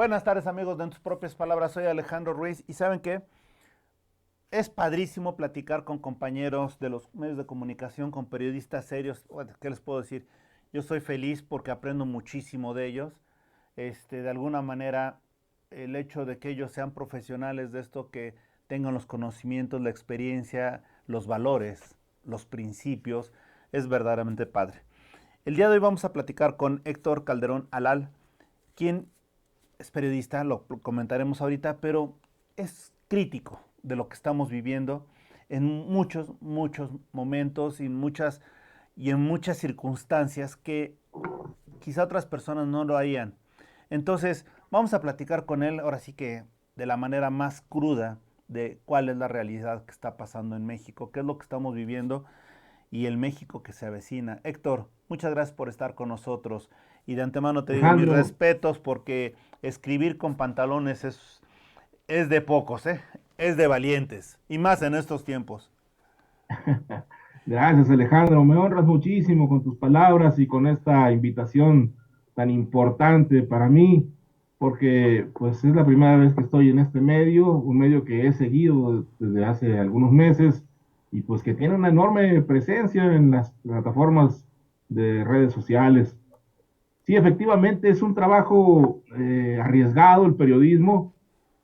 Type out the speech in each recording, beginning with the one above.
Buenas tardes amigos de En tus propias palabras, soy Alejandro Ruiz y ¿saben qué? Es padrísimo platicar con compañeros de los medios de comunicación, con periodistas serios. Bueno, ¿qué les puedo decir? Yo soy feliz porque aprendo muchísimo de ellos. De alguna manera, el hecho de que ellos sean profesionales de esto, que tengan los conocimientos, la experiencia, los valores, los principios, es verdaderamente padre. El día de hoy vamos a platicar con Héctor Calderón Alal, quien es periodista, lo comentaremos ahorita, pero es crítico de lo que estamos viviendo en muchos momentos y en muchas circunstancias que quizá otras personas no lo harían. Entonces, vamos a platicar con él ahora sí que de la manera más cruda de cuál es la realidad que está pasando en México, qué es lo que estamos viviendo y el México que se avecina. Héctor, muchas gracias por estar con nosotros y de antemano te digo mis Alejandro, respetos porque escribir con pantalones es de pocos, ¿eh? Es de valientes y más en estos tiempos. gracias Alejandro, me honras muchísimo con tus palabras y con esta invitación tan importante para mí, porque pues es la primera vez que estoy en este medio, un medio que he seguido desde hace algunos meses y pues que tiene una enorme presencia en las plataformas de redes sociales. Sí, efectivamente es un trabajo arriesgado el periodismo.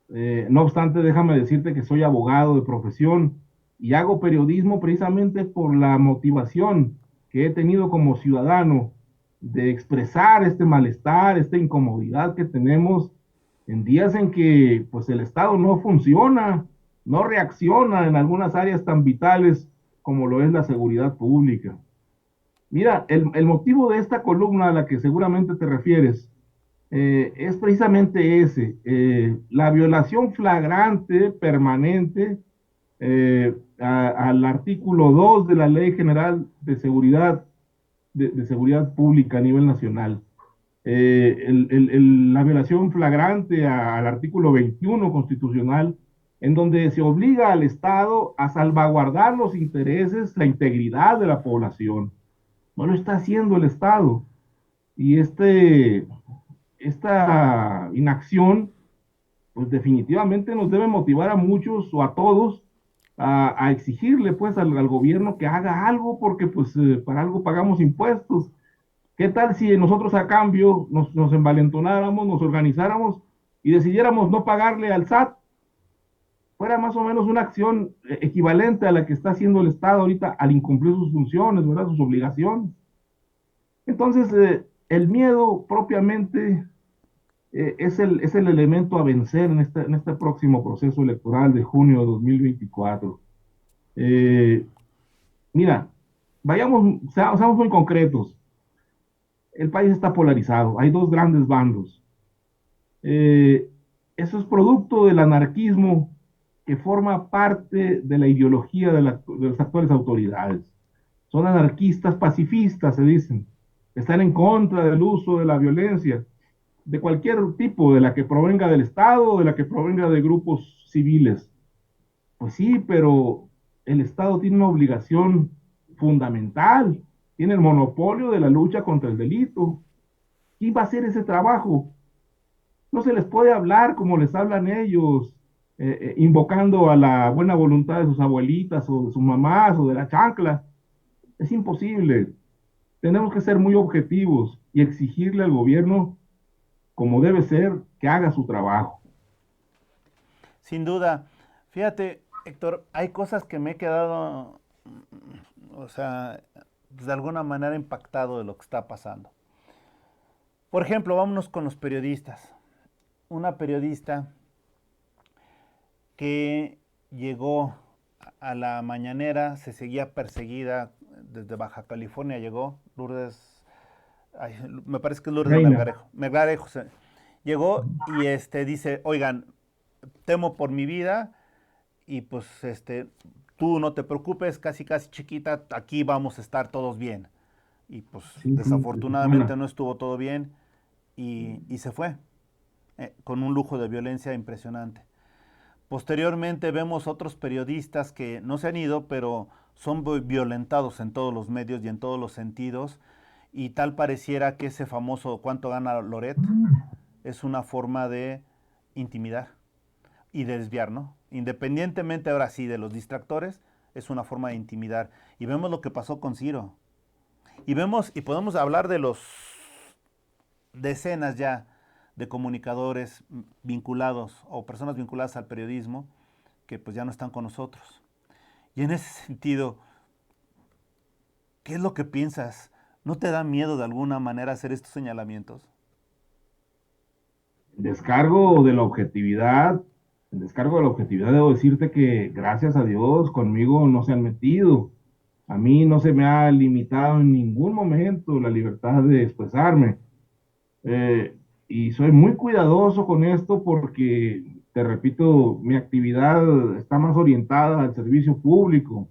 No obstante, déjame decirte que soy abogado de profesión y hago periodismo precisamente por la motivación que he tenido como ciudadano de expresar este malestar, esta incomodidad que tenemos en días en que pues el Estado no funciona, no reacciona en algunas áreas tan vitales como lo es la seguridad pública. Mira, el motivo de esta columna a la que seguramente te refieres es precisamente ese, la violación flagrante, permanente, al artículo 2 de la Ley General de Seguridad, de Seguridad Pública a nivel nacional. La violación flagrante al artículo 21 constitucional, en donde se obliga al Estado a salvaguardar los intereses, la integridad de la población. No lo está haciendo el Estado. Y esta inacción, pues definitivamente nos debe motivar a muchos o a todos a exigirle pues al gobierno que haga algo, porque pues para algo pagamos impuestos. ¿Qué tal si nosotros a cambio nos envalentonáramos, nos organizáramos y decidiéramos no pagarle al SAT? Fuera más o menos una acción equivalente a la que está haciendo el Estado ahorita al incumplir sus funciones, ¿verdad? Sus obligaciones. Entonces, el miedo propiamente es el elemento a vencer en este próximo proceso electoral de junio de 2024. Eh, Mira, seamos muy concretos. El país está polarizado, hay dos grandes bandos. Eh, Eso es producto del anarquismo que forma parte de la ideología de las actuales autoridades. Son anarquistas pacifistas, se dicen. Están en contra del uso de la violencia de cualquier tipo, de la que provenga del Estado o de la que provenga de grupos civiles. Pues sí, pero el Estado tiene una obligación fundamental, tiene el monopolio de la lucha contra el delito. ¿Quién va a hacer ese trabajo? No se les puede hablar como les hablan ellos, invocando a la buena voluntad de sus abuelitas o de sus mamás o de la chancla. Es imposible. Tenemos que ser muy objetivos y exigirle al gobierno, como debe ser, que haga su trabajo. Sin duda, fíjate, Héctor, hay cosas que me he quedado, o sea, pues, de alguna manera impactado de lo que está pasando. Por ejemplo, vámonos con los periodistas. Una periodista que llegó a la mañanera, se seguía perseguida desde Baja California, llegó Lourdes, ay, me parece que es Lourdes Reina. Melgarejo, Melgarejo llegó y dice, oigan, temo por mi vida y pues tú no te preocupes, casi casi chiquita, aquí vamos a estar todos bien. Y pues Sí, sí, de desafortunadamente Tijuana. no estuvo todo bien y se fue con un lujo de violencia impresionante. Posteriormente vemos otros periodistas que no se han ido, pero son violentados en todos los medios y en todos los sentidos. Y tal pareciera que ese famoso ¿cuánto gana Loret? es una forma de intimidar y de desviar, ¿no? Independientemente ahora sí de los distractores, es una forma de intimidar. Y vemos lo que pasó con Ciro. Y vemos, y podemos hablar de los decenas ya de comunicadores vinculados o personas vinculadas al periodismo que pues ya no están con nosotros. Y en ese sentido, ¿qué es lo que piensas? ¿No te da miedo de alguna manera hacer estos señalamientos? Descargo de la objetividad, el descargo de la objetividad, debo decirte que gracias a Dios conmigo no se han metido. A mí no se me ha limitado en ningún momento la libertad de expresarme. Eh, y soy muy cuidadoso con esto porque, te repito, mi actividad está más orientada al servicio público.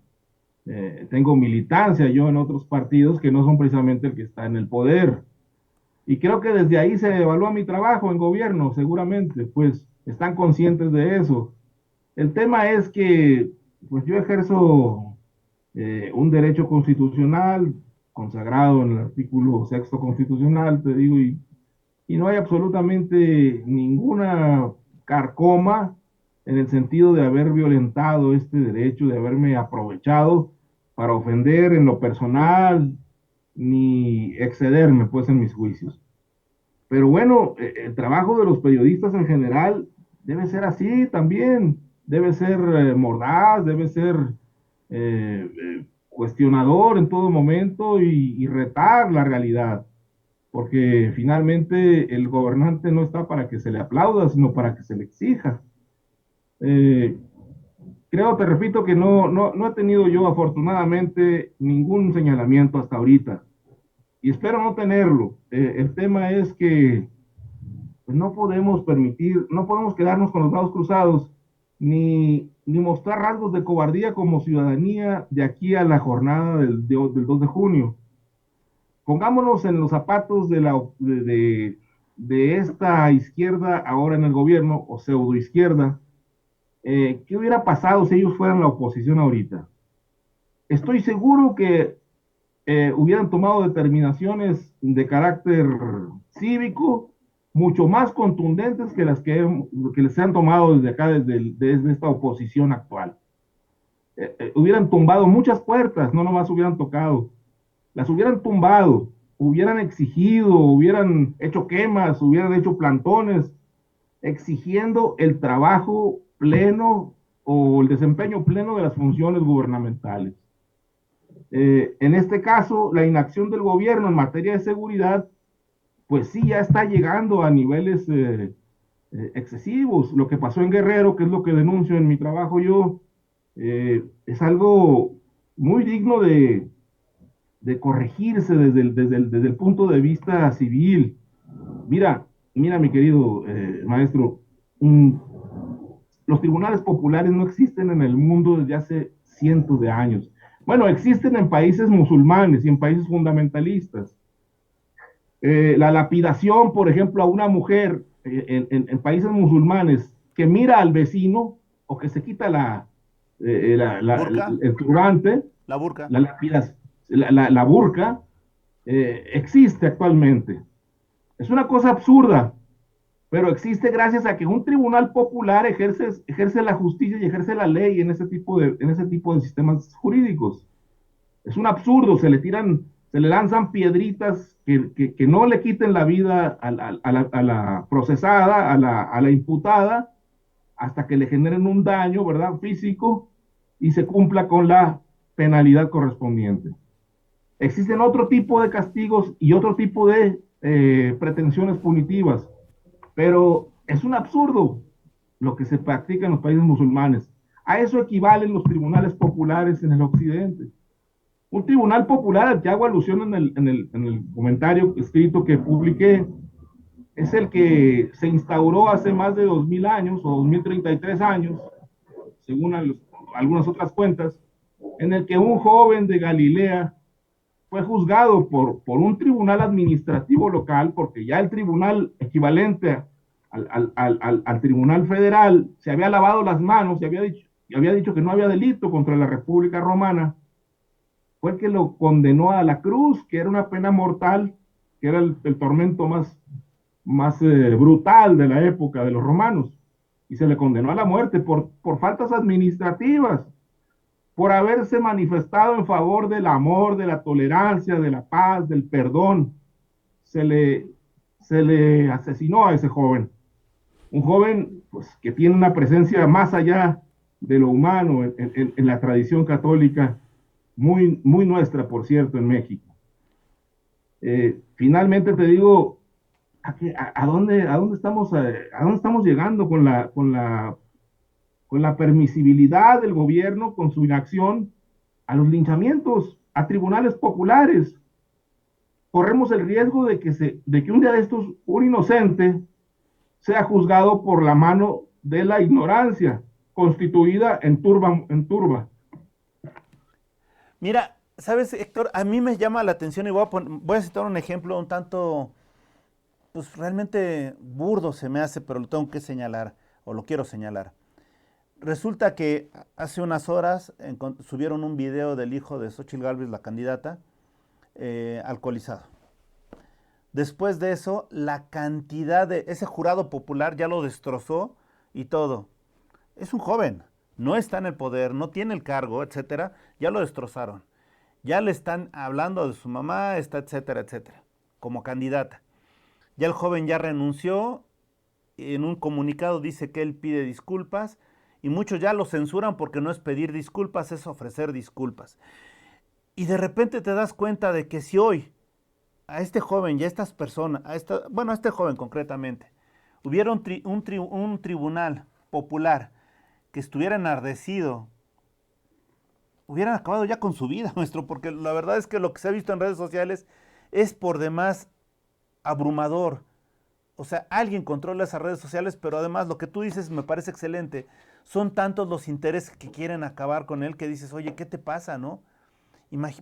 Tengo militancia yo en otros partidos que no son precisamente el que está en el poder. Y creo que desde ahí se evalúa mi trabajo en gobierno, seguramente, pues están conscientes de eso. El tema es que, pues yo ejerzo un derecho constitucional consagrado en el artículo sexto constitucional, te digo, y no hay absolutamente ninguna carcoma en el sentido de haber violentado este derecho, de haberme aprovechado para ofender en lo personal, ni excederme pues en mis juicios. Pero bueno, el trabajo de los periodistas en general debe ser así también, debe ser mordaz, debe ser cuestionador en todo momento y retar la realidad, porque finalmente el gobernante no está para que se le aplauda, sino para que se le exija. Eh, Creo, te repito, que no he tenido yo afortunadamente ningún señalamiento hasta ahorita y espero no tenerlo. El tema es que pues no podemos permitir, no podemos quedarnos con los brazos cruzados, ni mostrar rasgos de cobardía como ciudadanía de aquí a la jornada del 2 de junio. Pongámonos en los zapatos de esta izquierda ahora en el gobierno, o pseudo izquierda. ¿Qué hubiera pasado si ellos fueran la oposición ahorita? Estoy seguro que hubieran tomado determinaciones de carácter cívico mucho más contundentes que las que se han tomado desde acá, desde esta oposición actual. Hubieran tumbado muchas puertas, no nomás hubieran tocado, las hubieran tumbado, hubieran exigido, hubieran hecho quemas, hubieran hecho plantones, exigiendo el trabajo pleno o el desempeño pleno de las funciones gubernamentales. En este caso, la inacción del gobierno en materia de seguridad, pues sí, ya está llegando a niveles excesivos. Lo que pasó en Guerrero, que es lo que denuncio en mi trabajo yo, es algo muy digno de corregirse desde el punto de vista civil. Mira, mira, mi querido maestro, los tribunales populares no existen en el mundo desde hace cientos de años. Bueno, existen en países musulmanes y en países fundamentalistas. La lapidación, por ejemplo, a una mujer en países musulmanes que mira al vecino o que se quita ¿Burka? el turbante, La burka. la burka, existe actualmente. Es una cosa absurda, pero existe gracias a que un tribunal popular ejerce la justicia y ejerce la ley en ese tipo de sistemas jurídicos. Es un absurdo, se le lanzan piedritas que no le quiten la vida a la procesada, a la imputada, hasta que le generen un daño, ¿verdad?, físico y se cumpla con la penalidad correspondiente. Existen otro tipo de castigos y otro tipo de pretensiones punitivas, pero es un absurdo lo que se practica en los países musulmanes. A eso equivalen los tribunales populares en el occidente. Un tribunal popular al que hago alusión en el comentario escrito que publiqué es el que se instauró hace más de 2000 años o 2033 años, según algunas otras cuentas, en el que un joven de Galilea fue juzgado por un tribunal administrativo local, porque ya el tribunal equivalente al tribunal federal se había lavado las manos y había dicho que no había delito contra la República Romana, fue el que lo condenó a la cruz, que era una pena mortal, que era el tormento más más brutal de la época de los romanos, y se le condenó a la muerte por faltas administrativas, por haberse manifestado en favor del amor, de la tolerancia, de la paz, del perdón. Se le, se le asesinó a ese joven, un joven pues, que tiene una presencia más allá de lo humano en la tradición católica, muy nuestra, por cierto, en México. Finalmente te digo, ¿a dónde estamos llegando con la permisibilidad del gobierno, con su inacción a los linchamientos, a tribunales populares? Corremos el riesgo de que un día de estos un inocente sea juzgado por la mano de la ignorancia, constituida en turba. Mira, sabes, Héctor, a mí me llama la atención y voy a citar un ejemplo un tanto, pues realmente burdo se me hace, pero lo tengo que señalar, o lo quiero señalar. Resulta que hace unas horas subieron un video del hijo de Xochitl Gálvez, la candidata, alcoholizado. Después de eso, la cantidad de ese jurado popular ya lo destrozó y todo. Es un joven, no está en el poder, no tiene el cargo, etcétera, ya lo destrozaron. Ya le están hablando de su mamá, etcétera, etcétera, como candidata. Ya el joven ya renunció, en un comunicado dice que él pide disculpas y muchos ya lo censuran porque no es pedir disculpas, es ofrecer disculpas. Y de repente te das cuenta de que si hoy a este joven y a estas personas, a este joven concretamente, hubiera un tribunal popular que estuviera enardecido, hubieran acabado ya con su vida, nuestro, porque la verdad es que lo que se ha visto en redes sociales es por demás abrumador. O sea, alguien controla esas redes sociales, pero además lo que tú dices me parece excelente. Son tantos los intereses que quieren acabar con él que dices, oye, ¿qué te pasa, no?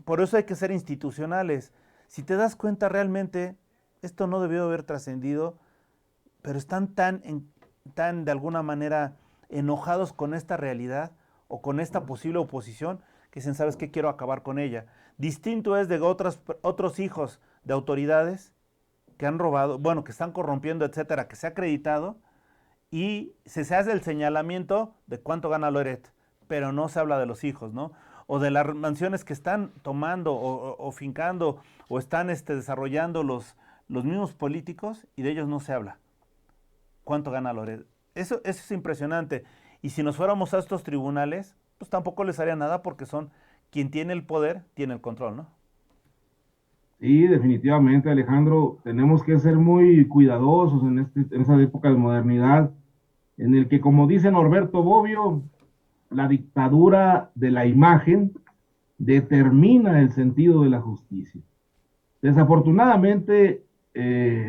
Por eso hay que ser institucionales. Si te das cuenta realmente, esto no debió haber trascendido, pero están tan de alguna manera enojados con esta realidad o con esta posible oposición que dicen, ¿sabes qué? Quiero acabar con ella. Distinto es de otros hijos de autoridades que han robado, bueno, que están corrompiendo, etcétera, que se ha acreditado y se hace el señalamiento de cuánto gana Loret, pero no se habla de los hijos, ¿no? O de las mansiones que están tomando o fincando o están desarrollando los mismos políticos y de ellos no se habla. ¿Cuánto gana Loret? Eso es impresionante. Y si nos fuéramos a estos tribunales, pues tampoco les haría nada porque son quien tiene el poder, tiene el control, ¿no? Sí, definitivamente, Alejandro, tenemos que ser muy cuidadosos en esa época de modernidad, en el que, como dice Norberto Bobbio, la dictadura de la imagen determina el sentido de la justicia. Desafortunadamente,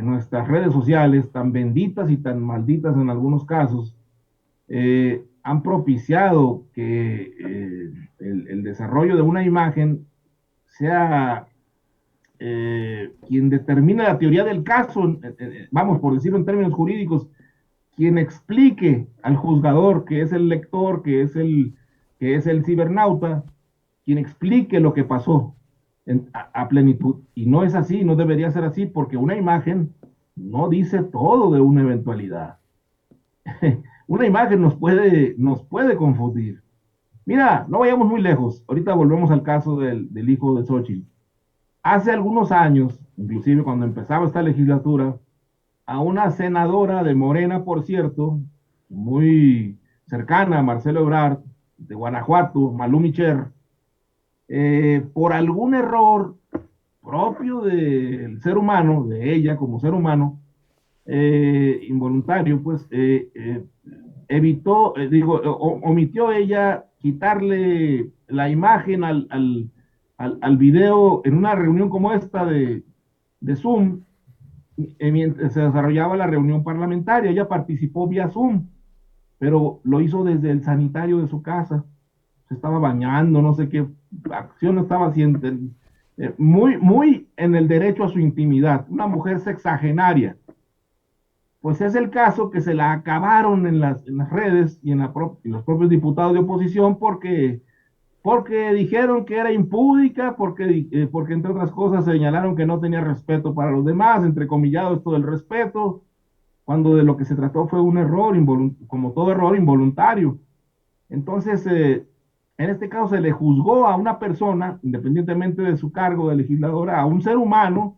nuestras redes sociales, tan benditas y tan malditas en algunos casos, han propiciado que el desarrollo de una imagen sea quien determina la teoría del caso, vamos, por decirlo en términos jurídicos, quien explique al juzgador, que es el lector, que es el cibernauta, quien explique lo que pasó a plenitud. Y no es así, no debería ser así, porque una imagen no dice todo de una eventualidad. Una imagen nos puede confundir. Mira, no vayamos muy lejos. Ahorita volvemos al caso del hijo de Xochitl. Hace algunos años, inclusive cuando empezaba esta legislatura, a una senadora de Morena, por cierto, muy cercana a Marcelo Ebrard, de Guanajuato, Malú Micher, por algún error propio del ser humano, de ella como ser humano, involuntario, pues evitó, omitió ella quitarle la imagen al video en una reunión como esta de Zoom, mientras se desarrollaba la reunión parlamentaria. Ella participó vía Zoom, pero lo hizo desde el sanitario de su casa. Se estaba bañando, no sé qué acción estaba haciendo. Muy en el derecho a su intimidad. Una mujer sexagenaria. Pues es el caso que se la acabaron en las redes y en los propios diputados de oposición porque porque dijeron que era impúdica, porque entre otras cosas señalaron que no tenía respeto para los demás, entrecomillado esto del respeto, cuando de lo que se trató fue un error, como todo error involuntario. Entonces, en este caso se le juzgó a una persona, independientemente de su cargo de legisladora, a un ser humano,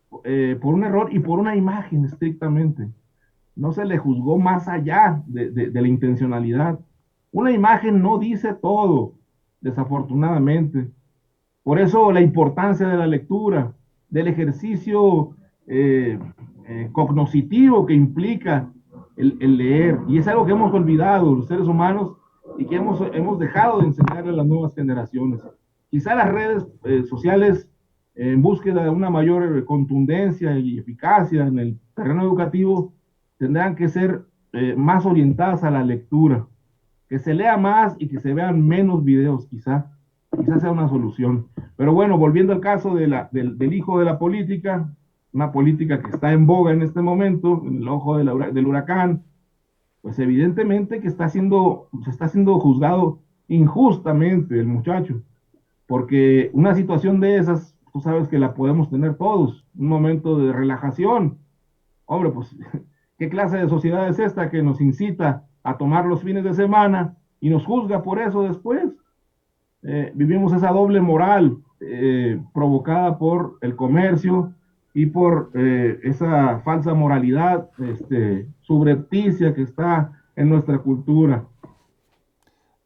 por un error y por una imagen estrictamente. No se le juzgó más allá de la intencionalidad. Una imagen no dice todo, desafortunadamente. Por eso la importancia de la lectura, del ejercicio eh, cognoscitivo que implica el leer. Y es algo que hemos olvidado los seres humanos y que hemos dejado de enseñarle a las nuevas generaciones. Quizá las redes sociales, en búsqueda de una mayor contundencia y eficacia en el terreno educativo, tendrán que ser más orientadas a la lectura, que se lea más y que se vean menos videos, quizás sea una solución. Pero bueno, volviendo al caso del hijo de la política, una política que está en boga en este momento, en el ojo del huracán, pues evidentemente que se está siendo juzgado injustamente el muchacho, porque una situación de esas, tú sabes que la podemos tener todos, un momento de relajación. Hombre, pues, ¿qué clase de sociedad es esta que nos incita a tomar los fines de semana y nos juzga por eso después? Vivimos esa doble moral provocada por el comercio y por esa falsa moralidad subrepticia que está en nuestra cultura.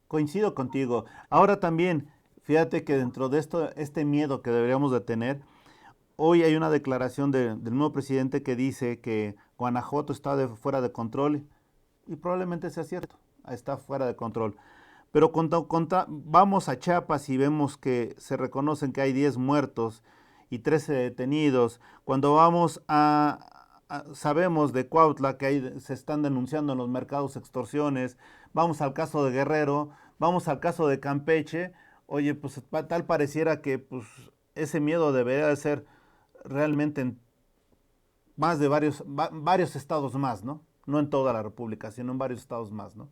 Coincido contigo. Ahora también, fíjate que dentro de esto, este miedo que deberíamos de tener, hoy hay una declaración del nuevo presidente que dice que Guanajuato está fuera de control y probablemente sea cierto, está fuera de control. Pero vamos a Chiapas y vemos que se reconocen que hay 10 muertos y 13 detenidos. Cuando vamos sabemos de Cuautla que se están denunciando en los mercados extorsiones. Vamos al caso de Guerrero, vamos al caso de Campeche. Oye, pues tal pareciera que pues, ese miedo debería de ser realmente en más de varios estados más, ¿no? No en toda la República, sino en varios estados más, ¿no?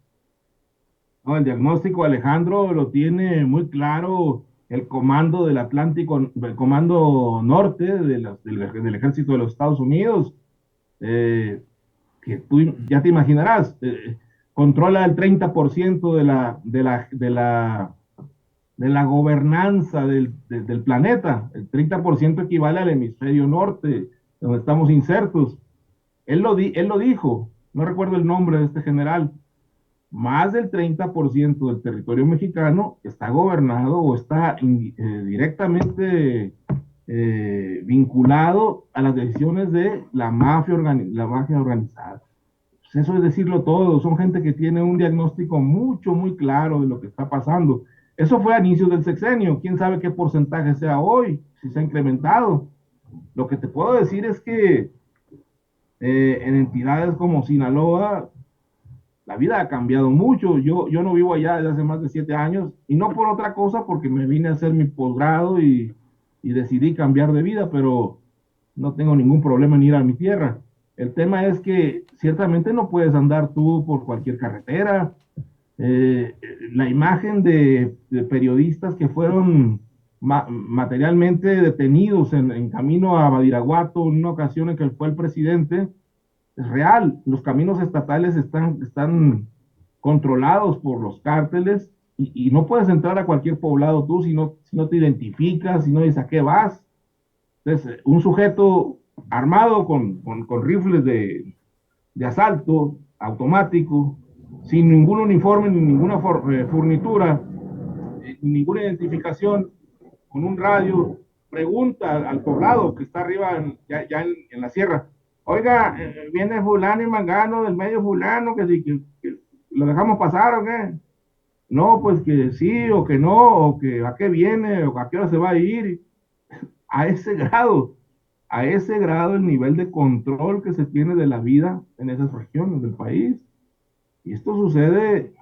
No, el diagnóstico, Alejandro, lo tiene muy claro el comando del Atlántico, el comando norte del ejército de los Estados Unidos, eh, que tú ya te imaginarás, controla el 30% de la gobernanza del planeta. El 30% equivale al hemisferio norte, donde estamos insertos. Él lo dijo, no recuerdo el nombre de este general, más del 30% del territorio mexicano está gobernado o está directamente vinculado a las decisiones de la mafia organizada. Pues eso es decirlo todo, son gente que tiene un diagnóstico muy claro de lo que está pasando. Eso fue a inicios del sexenio, quién sabe qué porcentaje sea hoy, si se ha incrementado. Lo que te puedo decir es que en entidades como Sinaloa, la vida ha cambiado mucho. Yo no vivo allá desde hace más de 7 años y no por otra cosa, porque me vine a hacer mi posgrado y decidí cambiar de vida, pero no tengo ningún problema en ir a mi tierra. El tema es que ciertamente no puedes andar tú por cualquier carretera. Eh, la imagen de periodistas que fueron materialmente detenidos en camino a Badiraguato, en una ocasión en que fue el presidente, es real. Los caminos estatales están controlados por los cárteles y no puedes entrar a cualquier poblado tú si no te identificas, si no dices a qué vas. Entonces, un sujeto armado con rifles de asalto automático, sin ningún uniforme ni ninguna furnitura, ninguna identificación, con un radio, pregunta al poblado que está arriba ya en la sierra, oiga, viene fulano y mangano del medio fulano, que lo dejamos pasar o qué. No, pues que sí o que no, o que a qué viene, o a qué hora se va a ir. A ese grado, a ese grado el nivel de control que se tiene de la vida en esas regiones del país. Y esto sucede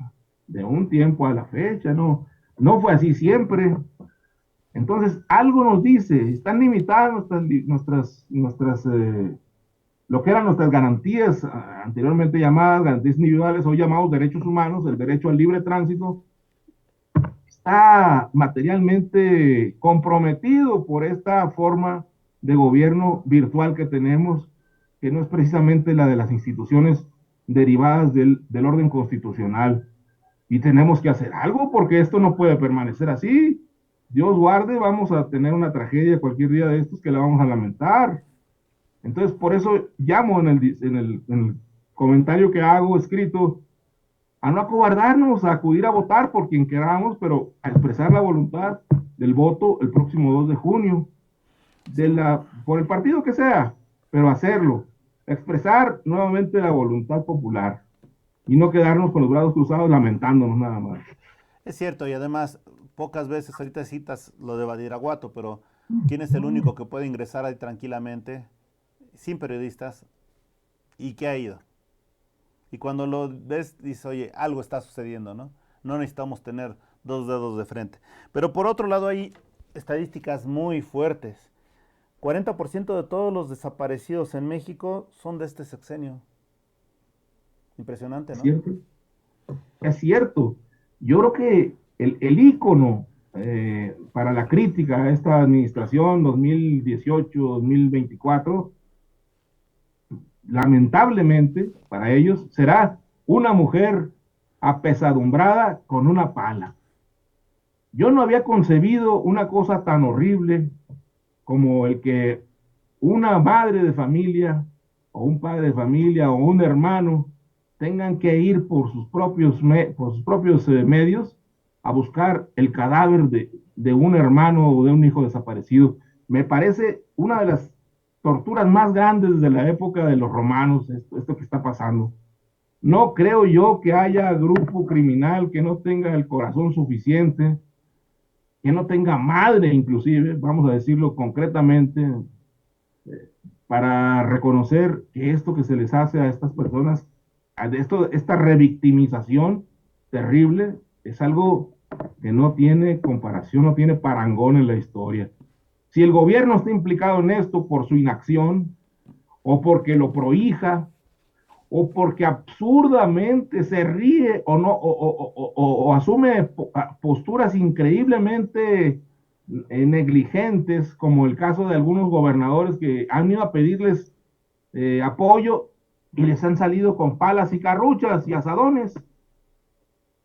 de un tiempo a la fecha, no fue así siempre. Entonces, algo nos dice, están limitadas lo que eran nuestras garantías, anteriormente llamadas garantías individuales, hoy llamados derechos humanos, el derecho al libre tránsito, está materialmente comprometido por esta forma de gobierno virtual que tenemos, que no es precisamente la de las instituciones derivadas del orden constitucional. Y tenemos que hacer algo porque esto no puede permanecer así. Dios guarde, vamos a tener una tragedia cualquier día de estos que la vamos a lamentar. Entonces, por eso llamo en el comentario que hago escrito a no acobardarnos, a acudir a votar por quien queramos, pero a expresar la voluntad del voto el próximo 2 de junio, Sí, por el partido que sea, pero hacerlo, expresar nuevamente la voluntad popular y no quedarnos con los brazos cruzados lamentándonos nada más. es cierto, y además, pocas veces ahorita citas lo de Badiraguato, pero ¿quién es el único que puede ingresar ahí tranquilamente, sin periodistas, y que ha ido? Y cuando lo ves, dices, oye, algo está sucediendo, ¿no? No necesitamos tener dos dedos de frente. Pero por otro lado hay estadísticas muy fuertes. 40% de todos los desaparecidos en México son de este sexenio. Impresionante, ¿Es ¿no? cierto? Es cierto. Yo creo que el ícono para la crítica a esta administración 2018-2024, lamentablemente para ellos, será una mujer apesadumbrada con una pala. Yo no había concebido una cosa tan horrible como el que una madre de familia o un padre de familia o un hermano tengan que ir por sus propios medios a buscar el cadáver de un hermano o de un hijo desaparecido. Me parece una de las torturas más grandes desde la época de los romanos, esto que está pasando. No creo yo que haya grupo criminal que no tenga el corazón suficiente, que no tenga madre inclusive, vamos a decirlo concretamente, para reconocer que esto que se les hace a estas personas, esta revictimización terrible, es algo que no tiene comparación, no tiene parangón en la historia. Si el gobierno está implicado en esto por su inacción, o porque lo prohija, o porque absurdamente se ríe o no o asume posturas increíblemente negligentes, como el caso de algunos gobernadores que han ido a pedirles apoyo y les han salido con palas y carruchas y asadones,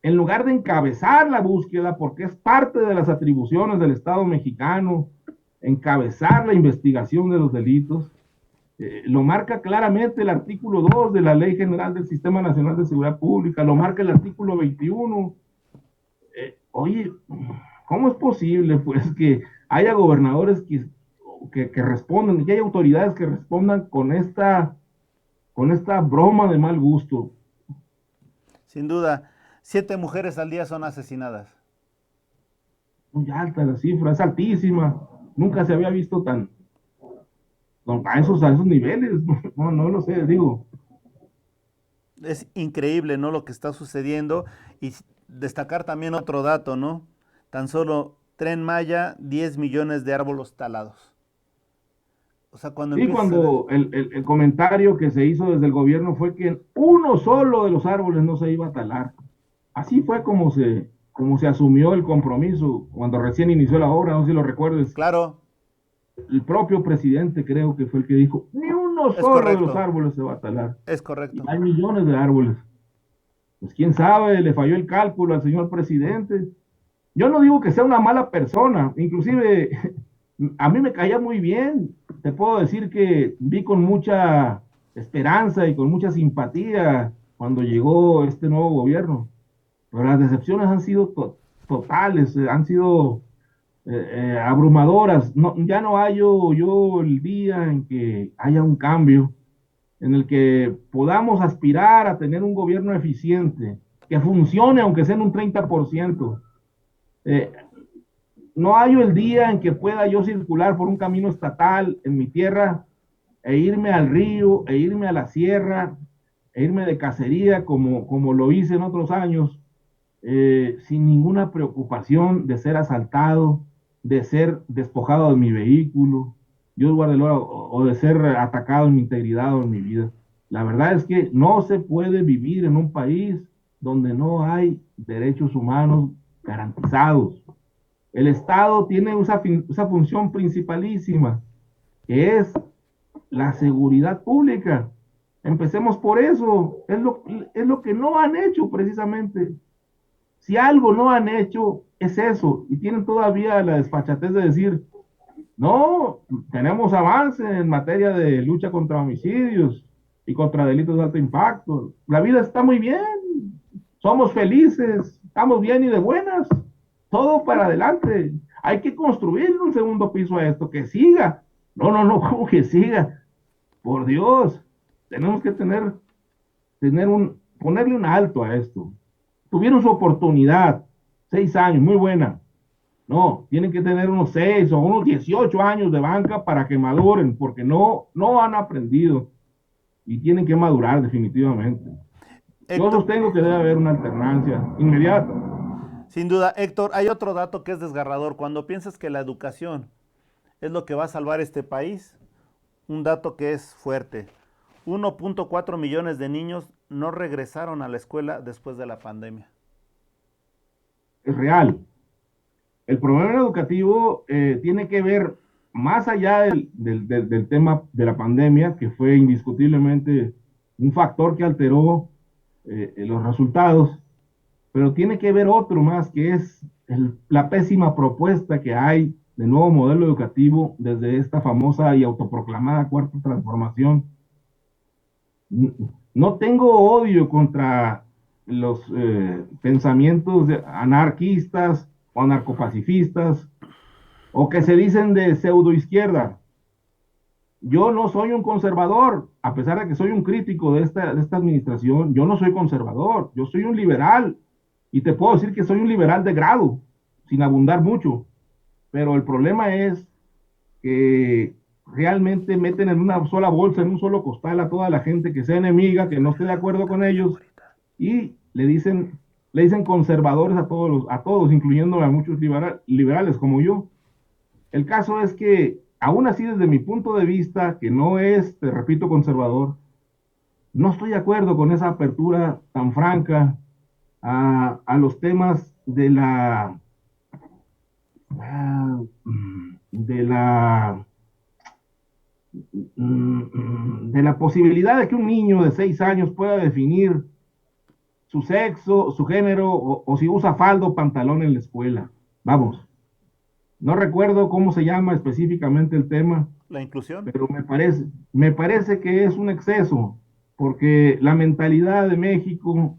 en lugar de encabezar la búsqueda, porque es parte de las atribuciones del Estado mexicano, encabezar la investigación de los delitos. Lo marca claramente el artículo 2 de la Ley General del Sistema Nacional de Seguridad Pública, lo marca el artículo 21. Oye, ¿cómo es posible pues que haya gobernadores que respondan, que haya autoridades que respondan con esta broma de mal gusto? Sin duda, 7 mujeres al día son asesinadas. Muy alta la cifra, es altísima. Nunca se había visto a esos niveles. No, no lo sé, digo. Es increíble, ¿no? Lo que está sucediendo. Y destacar también otro dato, ¿no? Tan solo Tren Maya, 10 millones de árboles talados. O sea, cuando Sí, empiezas a ver, cuando el comentario que se hizo desde el gobierno fue que uno solo de los árboles no se iba a talar. Así fue como se asumió el compromiso cuando recién inició la obra, no sé si lo recuerdes. claro, El propio presidente creo que fue el que dijo, ni uno es solo de los correcto, árboles se va a talar. es Y correcto. hay millones de árboles. Pues quién sabe, le falló el cálculo al señor presidente. Yo no digo que sea una mala persona, inclusive a mí me caía muy bien. Te puedo decir que vi con mucha esperanza y con mucha simpatía cuando llegó este nuevo gobierno. Pero las decepciones han sido totales, han sido abrumadoras. No, ya no hallo yo el día en que haya un cambio, en el que podamos aspirar a tener un gobierno eficiente, que funcione aunque sea en un 30%. Eh, no hallo el día en que pueda yo circular por un camino estatal en mi tierra e irme al río, e irme a la sierra, e irme de cacería como lo hice en otros años, sin ninguna preocupación de ser asaltado, de ser despojado de mi vehículo, Dios guarde, o de ser atacado en mi integridad o en mi vida. La verdad es que no se puede vivir en un país donde no hay derechos humanos, garantizados. El Estado tiene esa función principalísima, que es la seguridad pública. Empecemos por eso. Es lo que no han hecho precisamente. Si algo no han hecho, es eso. Y tienen todavía la desfachatez de decir, no, tenemos avance en materia de lucha contra homicidios y contra delitos de alto impacto. La vida está muy bien, somos felices, estamos bien y de buenas, todo para adelante. Hay que construir un segundo piso a esto, que siga. No, no, no, ¿cómo que siga? Por Dios, tenemos que ponerle un alto a esto. Tuvieron su oportunidad, 6 años, muy buena. No, tienen que tener unos 6 o unos 18 años de banca para que maduren, porque no han aprendido y tienen que madurar definitivamente. Yo Héctor, sostengo que debe haber una alternancia inmediata. sin duda, Héctor, hay otro dato que es desgarrador. Cuando piensas que la educación es lo que va a salvar este país, un dato que es fuerte. 1.4 millones de niños no regresaron a la escuela después de la pandemia. Es real. El problema educativo tiene que ver más allá del tema de la pandemia, que fue indiscutiblemente un factor que alteró los resultados, pero tiene que ver otro más, que es la pésima propuesta que hay de nuevo modelo educativo desde esta famosa y autoproclamada cuarta transformación. No tengo odio contra los pensamientos anarquistas o anarcopacifistas o que se dicen de pseudoizquierda. Yo no soy un conservador, a pesar de que soy un crítico de esta administración, yo no soy conservador, yo soy un liberal. Y te puedo decir que soy un liberal de grado, sin abundar mucho. Pero el problema es que realmente meten en una sola bolsa, en un solo costal a toda la gente que sea enemiga, que no esté de acuerdo con ellos, y le dicen conservadores a todos, incluyendo a muchos liberales como yo. El caso es que, aún así, desde mi punto de vista, que no es, te repito, conservador, no estoy de acuerdo con esa apertura tan franca a los temas de la de la posibilidad de que un niño de 6 años pueda definir su sexo, su género, o si usa falda o pantalón en la escuela. Vamos, no recuerdo cómo se llama específicamente el tema, La inclusión. pero me parece que es un exceso, porque la mentalidad de México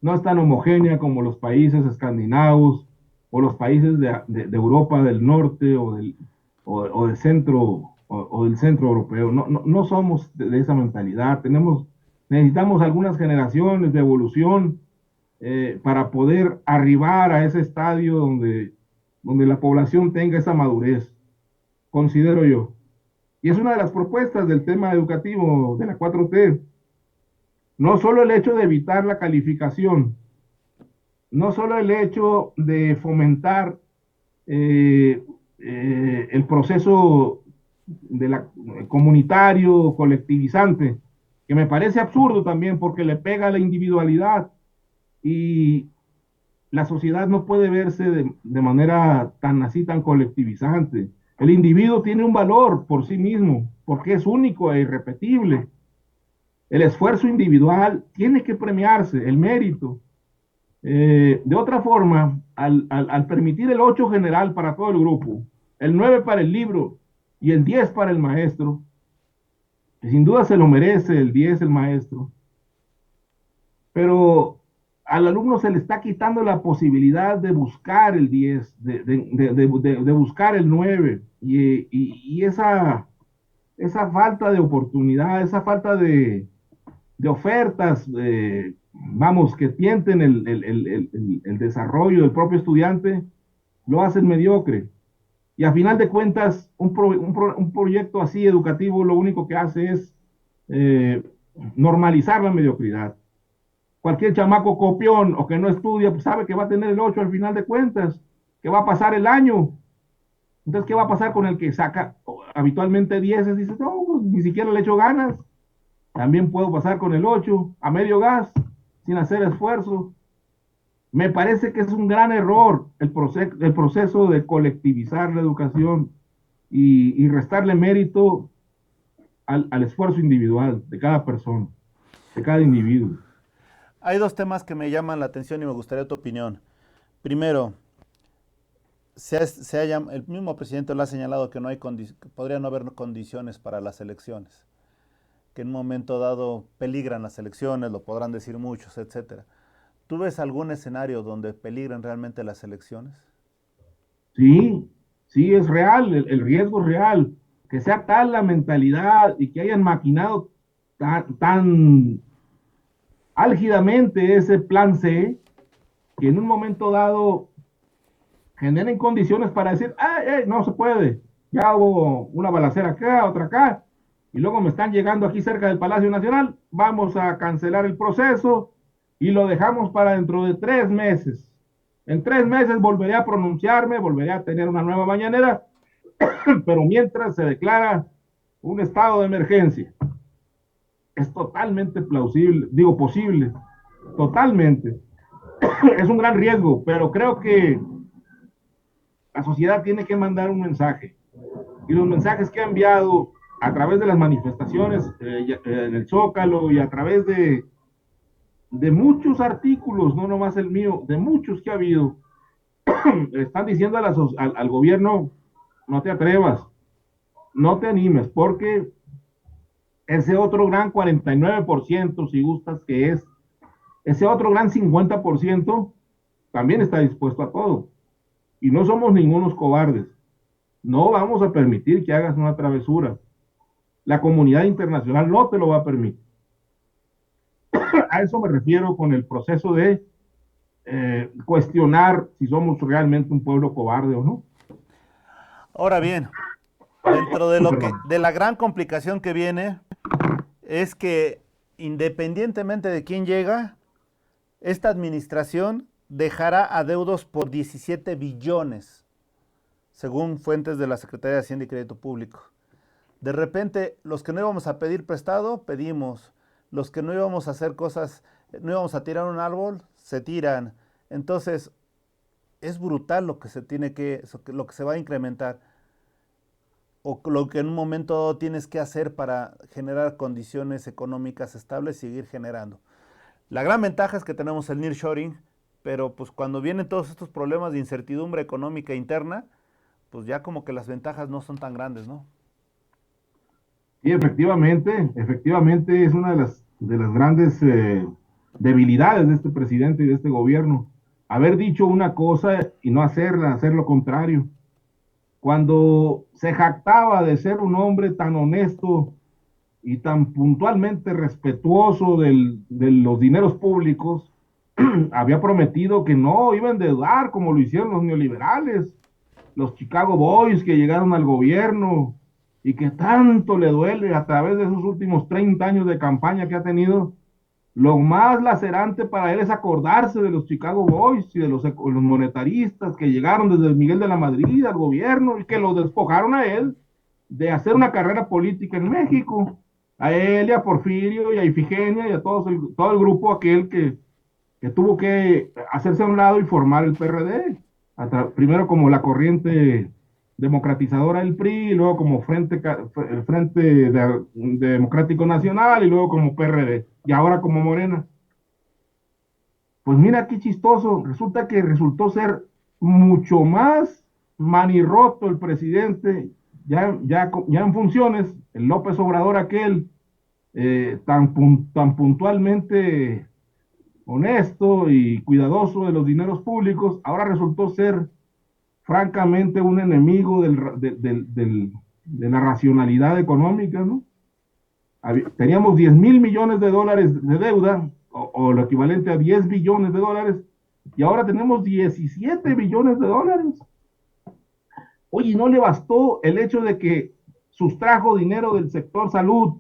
no es tan homogénea como los países escandinavos o los países de Europa del norte o del centro o del centro europeo. No somos de esa mentalidad. Necesitamos algunas generaciones de evolución para poder arribar a ese estadio donde la población tenga esa madurez, considero yo. Y es una de las propuestas del tema educativo de la 4T. No solo el hecho de evitar la calificación, no solo el hecho de fomentar eh, el proceso comunitario, colectivizante, que me parece absurdo también porque le pega a la individualidad y la sociedad no puede verse de manera tan así, tan colectivizante. El individuo tiene un valor por sí mismo, porque es único e irrepetible. El esfuerzo individual tiene que premiarse, el mérito. De otra forma, al permitir el 8 general para todo el grupo, el 9 para el libro y el 10 para el maestro, que sin duda se lo merece el 10 el maestro, pero al alumno se le está quitando la posibilidad de buscar el 10, de buscar el 9, y esa falta de oportunidad, esa falta de ofertas, vamos, que tienten el desarrollo del propio estudiante, lo hacen mediocre. Y a final de cuentas, un proyecto así educativo lo único que hace es eh, normalizar la mediocridad. Cualquier chamaco copión o que no estudia, pues sabe que va a tener el 8 al final de cuentas, que va a pasar el año. Entonces, ¿qué va a pasar con el que saca habitualmente 10? Dice, no, pues, ni siquiera le echo ganas. También puedo pasar con el 8 a medio gas, sin hacer esfuerzo. Me parece que es un gran error el proceso de colectivizar la educación y restarle mérito al esfuerzo individual de cada persona, de cada individuo. Hay dos temas que me llaman la atención y me gustaría tu opinión. Primero, el mismo presidente lo ha señalado que no hay que podría no haber condiciones para las elecciones, que en un momento dado peligran las elecciones, lo podrán decir muchos, etcétera. ¿Tú ves algún escenario donde peligren realmente las elecciones? Sí, sí, es real, el riesgo es real. Que sea tal la mentalidad y que hayan maquinado tan álgidamente ese plan C, que en un momento dado generen condiciones para decir, ay, no se puede, ya hubo una balacera acá, otra acá, y luego me están llegando aquí cerca del Palacio Nacional, vamos a cancelar el proceso y lo dejamos para dentro de 3 meses. En 3 meses volveré a pronunciarme, volveré a tener una nueva mañanera, pero mientras se declara un estado de emergencia. Es totalmente plausible, digo posible, totalmente. Es un gran riesgo, pero creo que la sociedad tiene que mandar un mensaje. Y los mensajes que ha enviado a través de las manifestaciones en el Zócalo y a través de muchos artículos, no nomás el mío, de muchos que ha habido, están diciendo al gobierno, no te atrevas, no te animes, porque ese otro gran 49%, si gustas, que es, ese otro gran 50%, también está dispuesto a todo. Y no somos ningunos cobardes. No vamos a permitir que hagas una travesura. La comunidad internacional no te lo va a permitir. A eso me refiero con el proceso de cuestionar si somos realmente un pueblo cobarde o no. Ahora bien, dentro de lo Perdón. que de la gran complicación que viene es que independientemente de quién llega, esta administración dejará adeudos por 17 billones, según fuentes de la Secretaría de Hacienda y Crédito Público. De repente, los que no íbamos a pedir prestado, pedimos. Los que no íbamos a hacer cosas, no íbamos a tirar un árbol, se tiran. Entonces, es brutal lo que se tiene lo que se va a incrementar o lo que en un momento tienes que hacer para generar condiciones económicas estables y seguir generando. La gran ventaja es que tenemos el nearshoring, pero pues cuando vienen todos estos problemas de incertidumbre económica interna, pues ya como que las ventajas no son tan grandes, ¿no? Y efectivamente es una de las grandes debilidades de este presidente y de este gobierno. Haber dicho una cosa y no hacerla, hacer lo contrario. Cuando se jactaba de ser un hombre tan honesto y tan puntualmente respetuoso de los dineros públicos, había prometido que no iba a endeudar como lo hicieron los neoliberales, los Chicago Boys que llegaron al gobierno y que tanto le duele a través de esos últimos 30 años de campaña que ha tenido. Lo más lacerante para él es acordarse de los Chicago Boys y de los monetaristas que llegaron desde Miguel de la Madrid al gobierno y que lo despojaron a él de hacer una carrera política en México. A él y a Porfirio y a Ifigenia y a todo el grupo aquel que tuvo que hacerse a un lado y formar el PRD. Primero como la corriente democratizadora del PRI, y luego como el Frente Democrático Nacional, y luego como PRD, y ahora como Morena. Pues mira qué chistoso, resulta que resultó ser mucho más manirroto el presidente, ya en funciones, el López Obrador aquel, tan puntualmente honesto y cuidadoso de los dineros públicos, ahora resultó ser francamente un enemigo de la racionalidad económica, ¿no? Teníamos 10 mil millones de dólares de deuda, o lo equivalente a 10 billones de dólares, y ahora tenemos 17 billones de dólares. Oye, no le bastó el hecho de que sustrajo dinero del sector salud,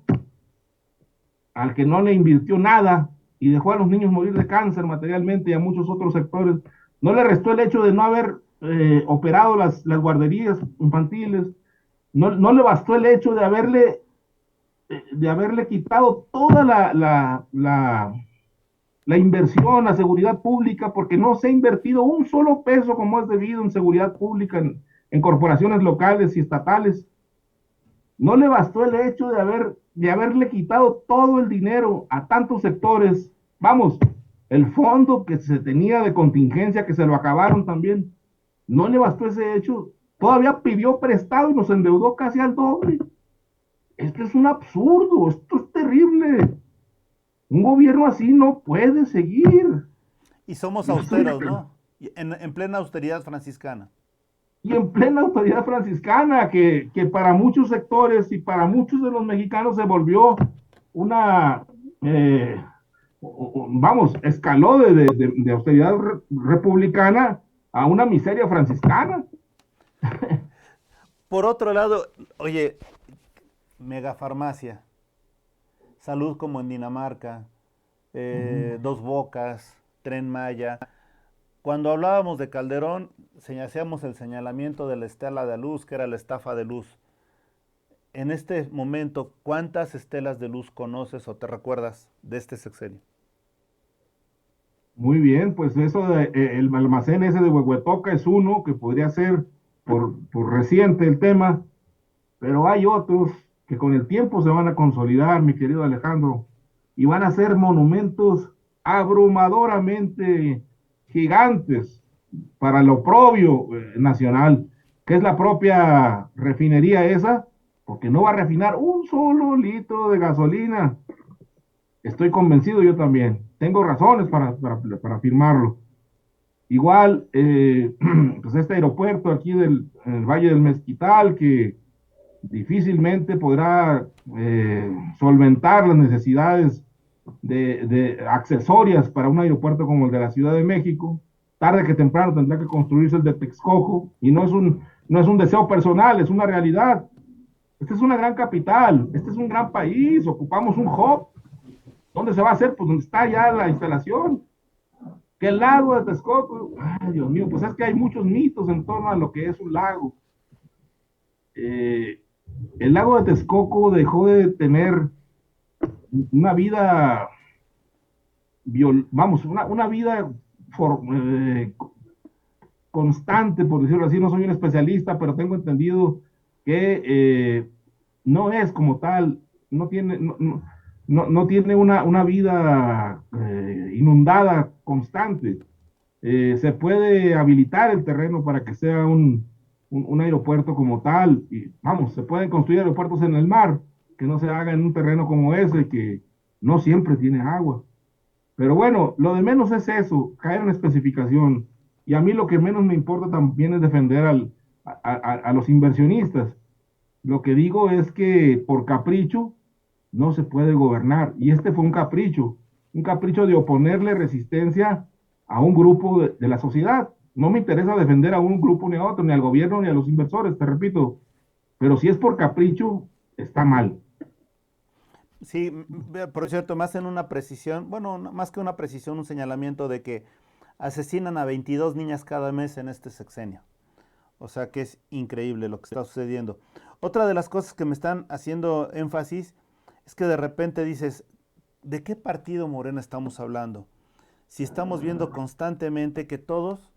al que no le invirtió nada, y dejó a los niños morir de cáncer materialmente y a muchos otros sectores. No le restó el hecho de no haber operado las guarderías infantiles. No le bastó el hecho de haberle quitado toda la inversión, la seguridad pública, porque no se ha invertido un solo peso como es debido en seguridad pública en corporaciones locales y estatales. No le bastó el hecho de haberle quitado todo el dinero a tantos sectores. Vamos, el fondo que se tenía de contingencia, que se lo acabaron también, no le bastó ese hecho. Todavía pidió prestado y nos endeudó casi al doble. Esto es un absurdo, esto es terrible. Un gobierno así no puede seguir. Y somos Yo soy, austeros, ¿no? En plena austeridad franciscana. y en plena autoridad franciscana, que para muchos sectores y para muchos de los mexicanos se volvió una, eh, vamos, escaló de austeridad republicana a una miseria franciscana. Por otro lado, oye, megafarmacia, salud como en Dinamarca, Dos Bocas, Tren Maya. Cuando hablábamos de Calderón, hacíamos el señalamiento de la estela de luz, que era la estafa de luz. En este momento, ¿cuántas estelas de luz conoces o te recuerdas de este sexenio? Muy bien, pues eso de, el almacén ese de Huehuetoca es uno que podría ser por reciente el tema, pero hay otros que con el tiempo se van a consolidar, mi querido Alejandro, y van a ser monumentos abrumadoramente gigantes para el oprobio nacional, que es la propia refinería esa, porque no va a refinar un solo litro de gasolina. Estoy convencido yo también. Tengo razones para afirmarlo. Igual, pues este aeropuerto aquí en el Valle del Mezquital, que difícilmente podrá solventar las necesidades accesorias para un aeropuerto como el de la Ciudad de México. Tarde que temprano tendrá que construirse el de Texcoco, y no es un deseo personal, es una realidad. Esta es una gran capital, este es un gran país, ocupamos un hub. ¿Dónde se va a hacer? Pues donde está ya la instalación. Que el lago de Texcoco, ay Dios mío, pues es que hay muchos mitos en torno a lo que es un lago. Eh, el lago de Texcoco dejó de tener una vida, vamos, una vida for, constante, por decirlo así. No soy un especialista, pero tengo entendido que no es como tal, no tiene, no tiene una vida inundada constante. Se puede habilitar el terreno para que sea un aeropuerto como tal. Y vamos, se pueden construir aeropuertos en el mar, que no se haga en un terreno como ese, que no siempre tiene agua. Pero bueno, lo de menos es eso, caer en especificación. Y a mí lo que menos me importa también es defender a los inversionistas. Lo que digo es que por capricho no se puede gobernar. Y este fue un capricho de oponerle resistencia a un grupo de la sociedad. No me interesa defender a un grupo ni a otro, ni al gobierno, ni a los inversores, te repito. Pero si es por capricho, está mal. Sí, por cierto, más en una precisión, bueno, más que una precisión, un señalamiento de que asesinan a 22 niñas cada mes en este sexenio. O sea que es increíble lo que está sucediendo. Otra de las cosas que me están haciendo énfasis es que de repente dices, ¿de qué partido Morena estamos hablando? Si estamos viendo constantemente que todos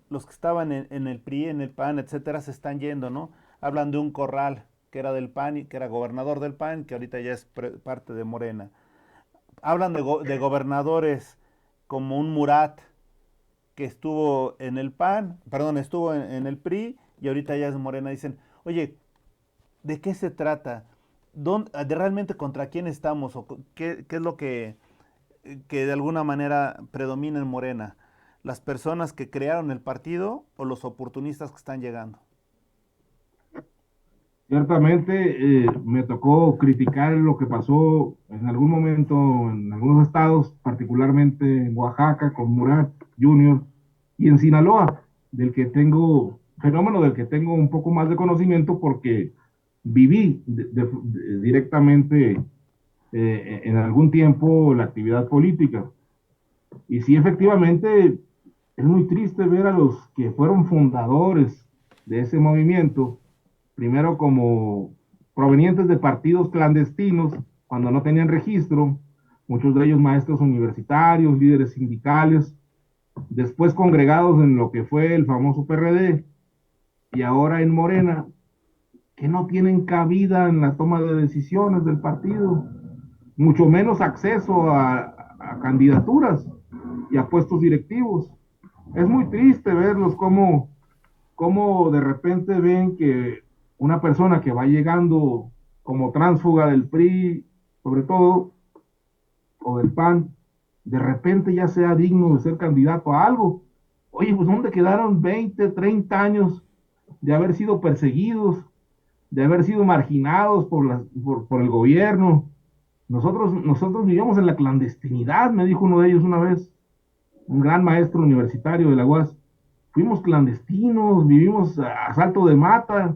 los que estaban en el PRI, en el PAN, etcétera, se están yendo, ¿no? Hablan de un Corral que era del PAN y que era gobernador del PAN, que ahorita ya es parte de Morena. Hablan de gobernadores como un Murat que estuvo en el PAN, perdón, estuvo en el PRI y ahorita ya es Morena. Dicen, oye, ¿de qué se trata? ¿De realmente contra quién estamos? ¿O qué es lo que de alguna manera predomina en Morena? ¿Las personas que crearon el partido o los oportunistas que están llegando? Ciertamente me tocó criticar lo que pasó en algún momento en algunos estados, particularmente en Oaxaca con Murat Jr. y en Sinaloa, fenómeno del que tengo un poco más de conocimiento porque viví directamente en algún tiempo la actividad política. Y sí, efectivamente, es muy triste ver a los que fueron fundadores de ese movimiento, primero como provenientes de partidos clandestinos, cuando no tenían registro, muchos de ellos maestros universitarios, líderes sindicales, después congregados en lo que fue el famoso PRD y ahora en Morena, que no tienen cabida en la toma de decisiones del partido, mucho menos acceso a candidaturas y a puestos directivos. Es muy triste verlos como de repente ven que una persona que va llegando como tránsfuga del PRI, sobre todo, o del PAN, de repente ya sea digno de ser candidato a algo. Oye, pues ¿dónde quedaron 20, 30 años de haber sido perseguidos, de haber sido marginados por el gobierno? Nosotros vivíamos en la clandestinidad, me dijo uno de ellos una vez, un gran maestro universitario de la UAS. Fuimos clandestinos, vivimos a salto de mata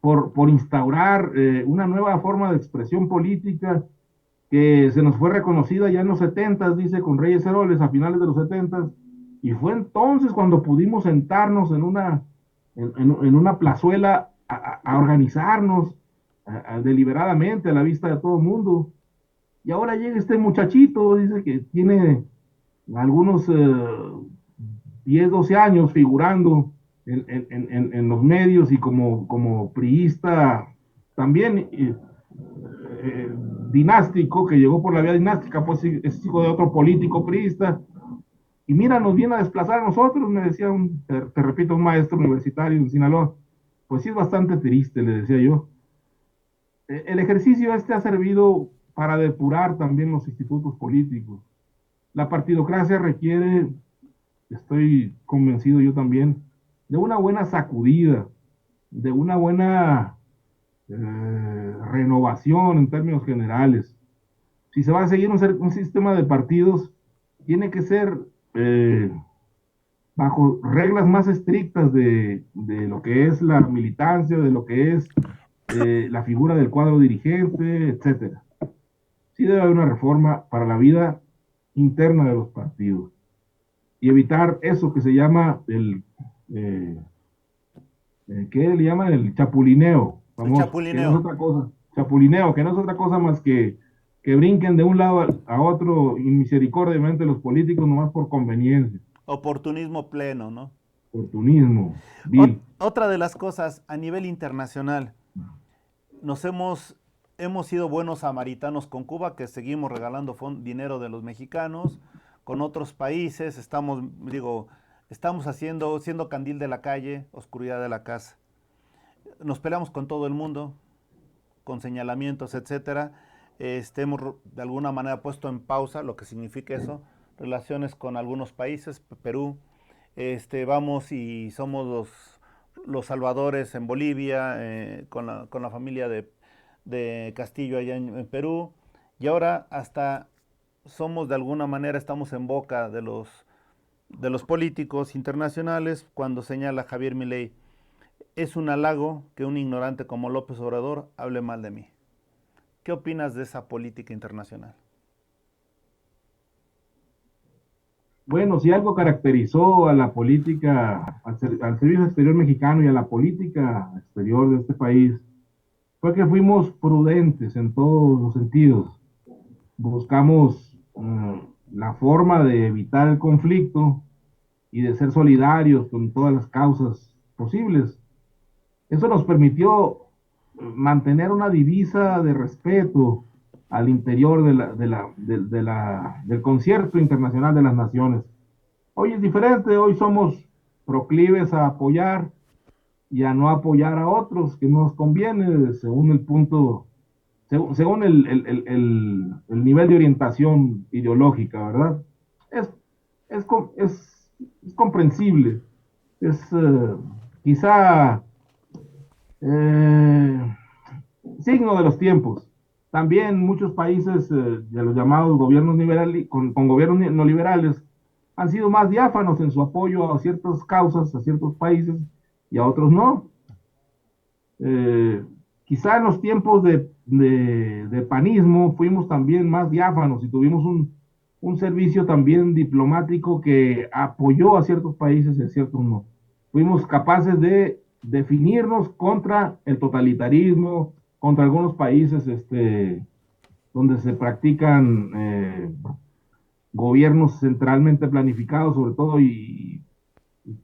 por instaurar una nueva forma de expresión política que se nos fue reconocida ya en los 70, dice, con Reyes Heroles a finales de los 70, y fue entonces cuando pudimos sentarnos en una plazuela a organizarnos deliberadamente a la vista de todo el mundo. Y ahora llega este muchachito, dice que tiene algunos 10, 12 años figurando en los medios y como priista también dinástico, que llegó por la vía dinástica, pues es hijo de otro político priista. Y mira, nos viene a desplazar a nosotros, me decía te repito, un maestro universitario en Sinaloa. Pues sí, es bastante triste, le decía yo. El ejercicio este ha servido para depurar también los institutos políticos. La partidocracia requiere, estoy convencido yo también, de una buena sacudida, de una buena renovación en términos generales. Si se va a seguir un sistema de partidos, tiene que ser bajo reglas más estrictas de lo que es la militancia, de lo que es la figura del cuadro dirigente, etcétera. Sí debe haber una reforma para la vida interna de los partidos y evitar eso que se llama ¿qué le llaman? El chapulineo, El famoso, que no es chapulineo. otra cosa, chapulineo, que no es otra cosa más que brinquen de un lado a otro inmisericordiamente los políticos nomás por conveniencia, Oportunismo pleno, ¿no? oportunismo, vil. Otra de las cosas a nivel internacional, nos hemos sido buenos samaritanos con Cuba, que seguimos regalando dinero de los mexicanos, con otros países, estamos siendo candil de la calle, oscuridad de la casa. Nos peleamos con todo el mundo, con señalamientos, etcétera. Hemos de alguna manera puesto en pausa, lo que significa eso, relaciones con algunos países, Perú. Vamos y somos los salvadores en Bolivia, con la familia de Castillo allá en Perú. Y ahora hasta somos de alguna manera, estamos en boca de los políticos internacionales cuando señala Javier Milei. Es un halago que un ignorante como López Obrador hable mal de mí. ¿Qué opinas de esa política internacional? Bueno, si algo caracterizó a la política, al servicio exterior mexicano y a la política exterior de este país, fue que fuimos prudentes en todos los sentidos. Buscamos la forma de evitar el conflicto y de ser solidarios con todas las causas posibles. Eso nos permitió mantener una divisa de respeto al interior del concierto internacional de las naciones. Hoy es diferente, hoy somos proclives a apoyar y a no apoyar a otros que nos conviene según el punto, según el nivel de orientación ideológica, ¿verdad? Es, es, es comprensible, es quizá eh, signo de los tiempos. También muchos países de los llamados gobiernos con gobiernos neoliberales han sido más diáfanos en su apoyo a ciertas causas, a ciertos países y a otros no. Eh, Quizá en los tiempos de panismo fuimos también más diáfanos y tuvimos un servicio también diplomático que apoyó a ciertos países y a ciertos no. Fuimos capaces de definirnos contra el totalitarismo, contra algunos países donde se practican gobiernos centralmente planificados, sobre todo, y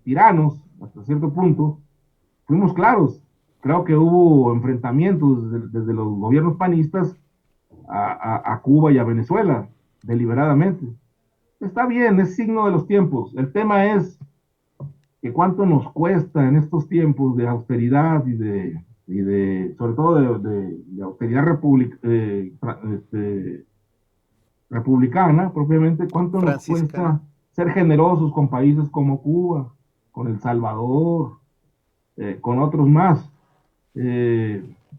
tiranos, hasta cierto punto, fuimos claros. Creo que hubo enfrentamientos desde los gobiernos panistas a Cuba y a Venezuela, deliberadamente. Está bien, es signo de los tiempos. El tema es que cuánto nos cuesta en estos tiempos de austeridad sobre todo de austeridad republicana, propiamente, cuánto nos Franciscana. cuesta ser generosos con países como Cuba, con El Salvador, con otros más.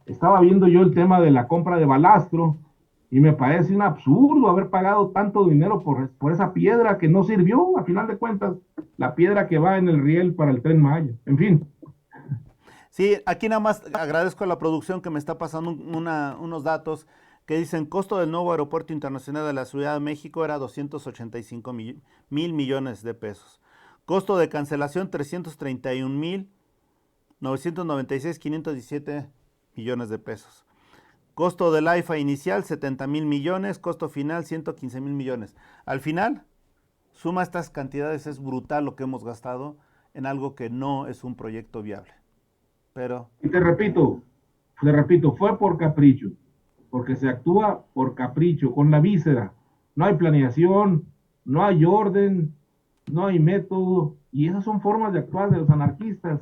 Estaba viendo yo el tema de la compra de balastro y me parece un absurdo haber pagado tanto dinero por esa piedra que no sirvió, a final de cuentas, la piedra que va en el riel para el Tren Maya. En fin, Sí, aquí nada más agradezco a la producción que me está pasando unos datos que dicen costo del nuevo aeropuerto internacional de la Ciudad de México era 285 mil millones de pesos. Costo de cancelación 331 mil 996,517 millones de pesos. Costo del AIFA inicial 70 mil millones, costo final 115 mil millones. Al final, suma estas cantidades, es brutal lo que hemos gastado en algo que no es un proyecto viable. Pero y te repito, fue por capricho, porque se actúa por capricho, con la víscera. No hay planeación, no hay orden, no hay método, y esas son formas de actuar de los anarquistas,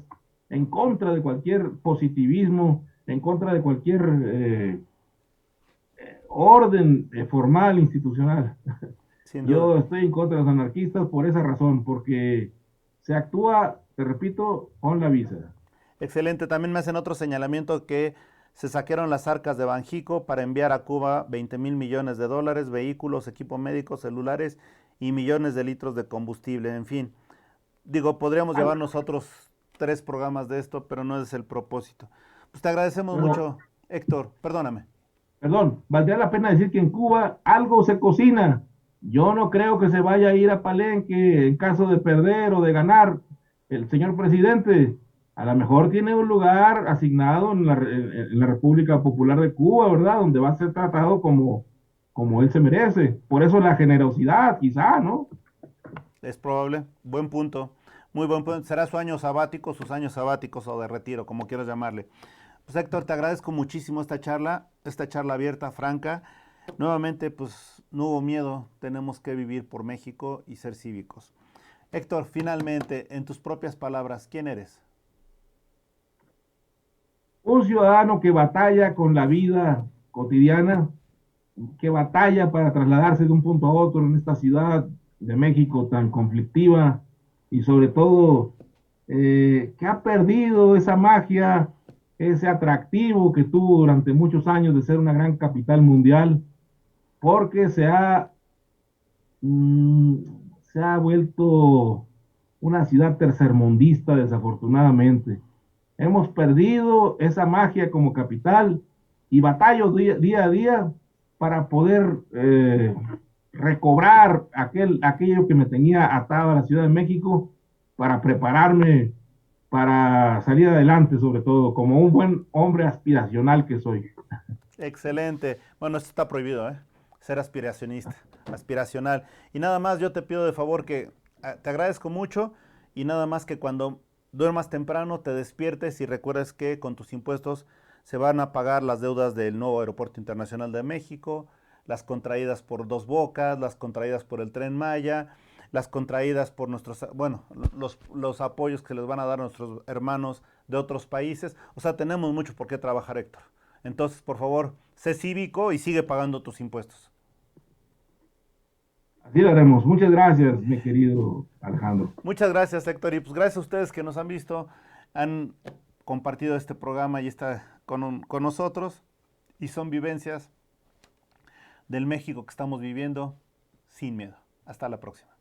en contra de cualquier positivismo, en contra de cualquier orden formal, institucional. sin duda. Yo estoy en contra de los anarquistas por esa razón, porque se actúa, te repito, con la víscera. Excelente. También me hacen otro señalamiento que se saquearon las arcas de Banjico para enviar a Cuba 20 mil millones de dólares, vehículos, equipo médico, celulares y millones de litros de combustible. En fin, digo, podríamos llevarnos otros 3 programas de esto, pero no es el propósito. Pues te agradecemos Pero mucho, Héctor. Perdóname. perdón, valdría la pena decir que en Cuba algo se cocina. Yo no creo que se vaya a ir a Palenque en caso de perder o de ganar el señor presidente. A lo mejor tiene un lugar asignado en la República Popular de Cuba, ¿verdad? Donde va a ser tratado como él se merece. Por eso la generosidad, quizá, ¿no? Es probable. Buen punto. Muy buen punto. Será su año sabático, sus años sabáticos o de retiro, como quieras llamarle. Pues Héctor, te agradezco muchísimo esta charla abierta, franca. Nuevamente, pues no hubo miedo, tenemos que vivir por México y ser cívicos. Héctor, finalmente, en tus propias palabras, ¿quién eres? Un ciudadano que batalla con la vida cotidiana, que batalla para trasladarse de un punto a otro en esta ciudad de México tan conflictiva y sobre todo que ha perdido esa magia, ese atractivo que tuvo durante muchos años de ser una gran capital mundial, porque mmm, se ha vuelto una ciudad tercermundista, desafortunadamente. Hemos perdido esa magia como capital y batallo día a día para poder recobrar aquello que me tenía atado a la Ciudad de México, para prepararme para salir adelante, sobre todo, como un buen hombre aspiracional que soy. Excelente. Bueno, esto está prohibido, ¿eh? Ser aspiracionista, aspiracional. Y nada más, yo te pido de favor que te agradezco mucho y nada más que cuando duermas temprano te despiertes y recuerdes que con tus impuestos se van a pagar las deudas del nuevo Aeropuerto Internacional de México, las contraídas por Dos Bocas, las contraídas por el Tren Maya, las contraídas por bueno, los apoyos que les van a dar nuestros hermanos de otros países. O sea, tenemos mucho por qué trabajar, Héctor. Entonces, por favor, sé cívico y sigue pagando tus impuestos. Así lo haremos. Muchas gracias, mi querido Alejandro. Muchas gracias, Héctor. Y pues gracias a ustedes que nos han visto, han compartido este programa y está con nosotros. Y son vivencias del México que estamos viviendo sin miedo. Hasta la próxima.